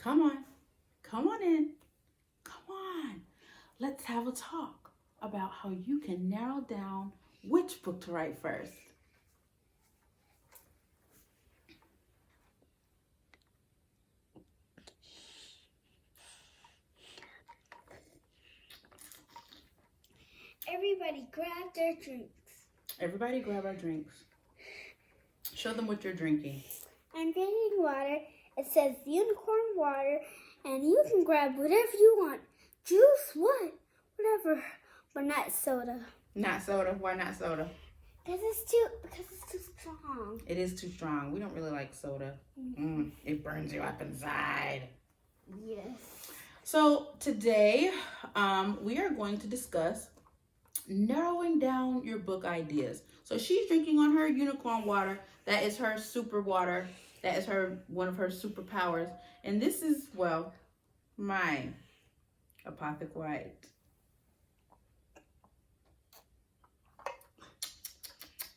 Come on. Come on in. Come on. Let's have a talk about how you can narrow down which book to write first. Everybody grab their drinks. Everybody grab our drinks. Show them what you're drinking. I'm drinking water. It says unicorn water, and you can grab whatever you want. Juice, what? Whatever. But not soda. Not soda. Why not soda? Because it's too strong. It is too strong. We don't really like soda. It burns you up inside. Yes. So today, we are going to discuss narrowing down your book ideas. So she's drinking on her unicorn water. That is her super water. That is one of her superpowers. And this is, well, my Apothic Wine.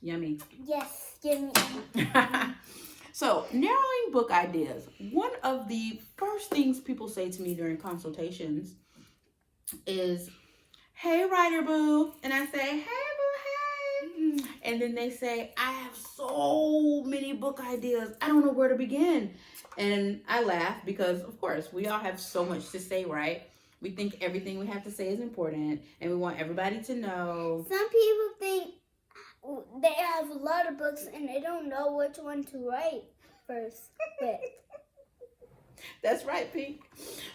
Yummy. Yes, give me. So, narrowing book ideas. One of the first things people say to me during consultations is, "Hey, writer boo." And I say, "Hey, boo, hey." And then they say, "I have so many book ideas. I don't know where to begin." And I laugh because, of course, we all have so much to say, right? We think everything we have to say is important, and we want everybody to know. Some people think they have a lot of books and they don't know which one to write first with. That's right, Pink.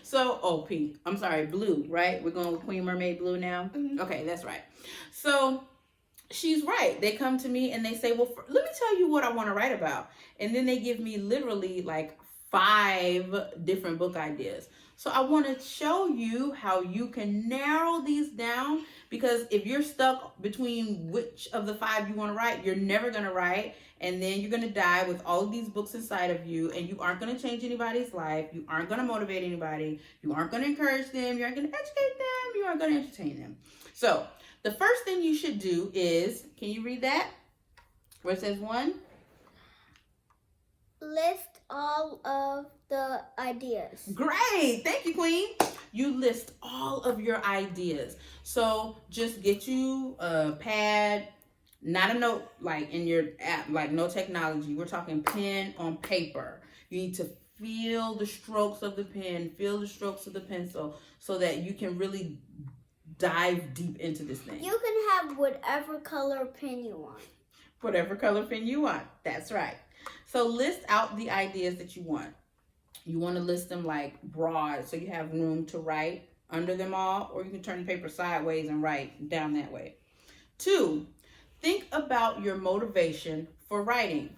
So, Pink. I'm sorry, Blue, right? We're going with Queen Mermaid Blue now? Mm-hmm. Okay, that's right. So, she's right. They come to me and they say, well, let me tell you what I want to write about. And then they give me literally like 5 different book ideas. So I want to show you how you can narrow these down, because if you're stuck between which of the 5 you want to write, you're never going to write. And then you're going to die with all of these books inside of you, and you aren't going to change anybody's life. You aren't going to motivate anybody. You aren't going to encourage them. You aren't going to educate them. You aren't going to entertain them. So the first thing you should do is, can you read that? Where it says 1? List all of the ideas. Great. Thank you, Queen. You list all of your ideas. So just get you a pad, not a note like in your app, like no technology. We're talking pen on paper. You need to feel the strokes of the pen, feel the strokes of the pencil, so that you can really dive deep into this thing. You can have whatever color pen you want. Whatever color pen you want. That's right. So list out the ideas that you want. You want to list them like broad, so you have room to write under them all, or you can turn the paper sideways and write down that way. 2, think about your motivation for writing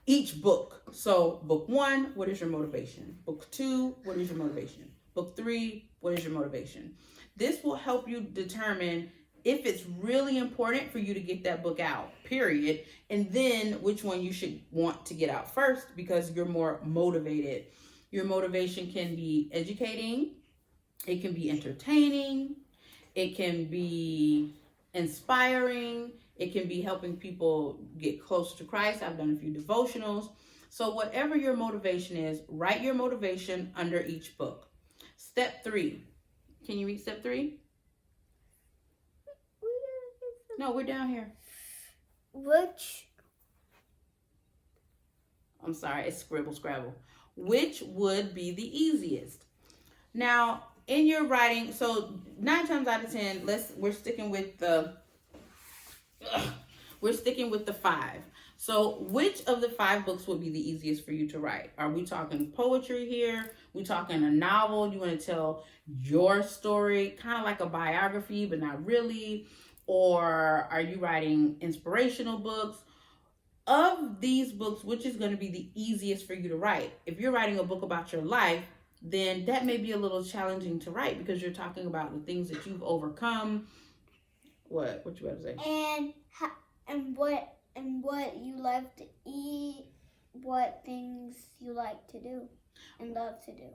each book. So book 1, what is your motivation? Book 2, what is your motivation? Book 3, what is your motivation? This will help you determine if it's really important for you to get that book out, period, and then which one you should want to get out first because you're more motivated. Your motivation can be educating, it can be entertaining, it can be inspiring, it can be helping people get closer to Christ. I've done a few devotionals. So whatever your motivation is, write your motivation under each book. Step 3. Can you read step 3? No, we're down here. I'm sorry, it's scribble scrabble. Which would be the easiest? Now, in your writing, so 9 times out of 10, we're sticking with the 5. So which of the 5 books would be the easiest for you to write? Are we talking poetry here? We talking a novel? You want to tell your story, kind of like a biography, but not really? Or are you writing inspirational books? Of these books, which is going to be the easiest for you to write? If you're writing a book about your life, then that may be a little challenging to write because you're talking about the things that you've overcome. What you about to say? And what you like to eat, what things you like to do and love to do.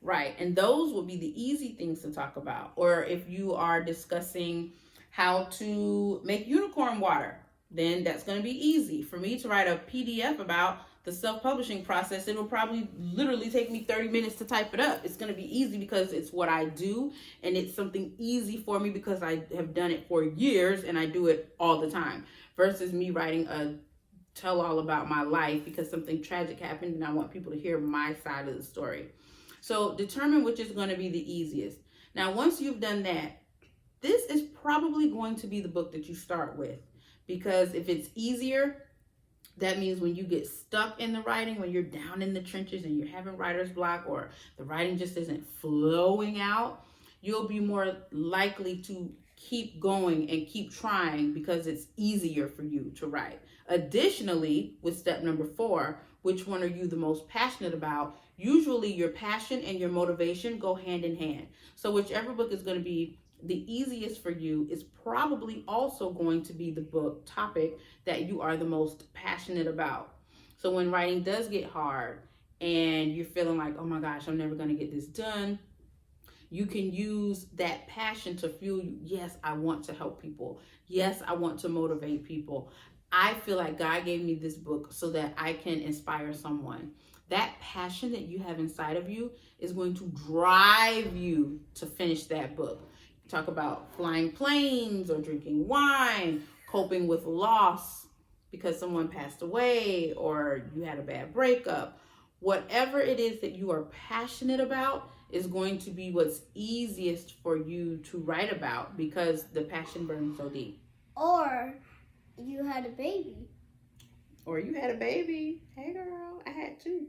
Right, and those would be the easy things to talk about. Or if you are discussing how to make unicorn water, then that's going to be easy. For me to write a PDF about the self-publishing process, it'll probably literally take me 30 minutes to type it up. It's going to be easy because it's what I do, and it's something easy for me because I have done it for years and I do it all the time, versus me writing a tell all about my life because something tragic happened and I want people to hear my side of the story. So determine which is going to be the easiest. Now, once you've done that, this is probably going to be the book that you start with, because if it's easier, that means when you get stuck in the writing, when you're down in the trenches and you're having writer's block, or the writing just isn't flowing out, you'll be more likely to keep going and keep trying because it's easier for you to write. Additionally, with step number 4, which one are you the most passionate about? Usually your passion and your motivation go hand in hand. So whichever book is going to be the easiest for you is probably also going to be the book topic that you are the most passionate about. So when writing does get hard and you're feeling like, oh my gosh, I'm never going to get this done, you can use that passion to fuel you. Yes, I want to help people. Yes, I want to motivate people. I feel like God gave me this book so that I can inspire someone. That passion that you have inside of you is going to drive you to finish that book. Talk about flying planes or drinking wine, coping with loss because someone passed away or you had a bad breakup. Whatever it is that you are passionate about is going to be what's easiest for you to write about because the passion burns so deep. Or you had a baby. Or you had a baby. Hey girl, I had 2.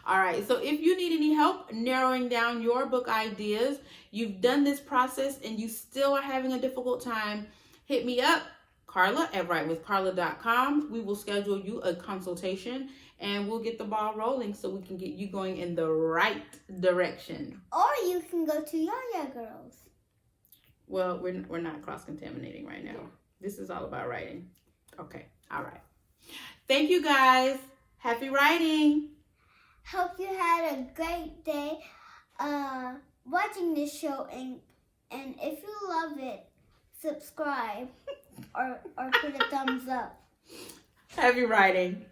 All right, so if you need any help narrowing down your book ideas, you've done this process and you still are having a difficult time, hit me up, Carla at writewithcarla.com. We will schedule you a consultation and we'll get the ball rolling so we can get you going in the right direction. Or you can go to Yaya Girls. Well, we're not cross-contaminating right now. Yeah. This is all about writing. Okay, all right. Thank you guys. Happy writing. Hope you had a great day watching this show, and if you love it, subscribe or put a thumbs up. Happy writing.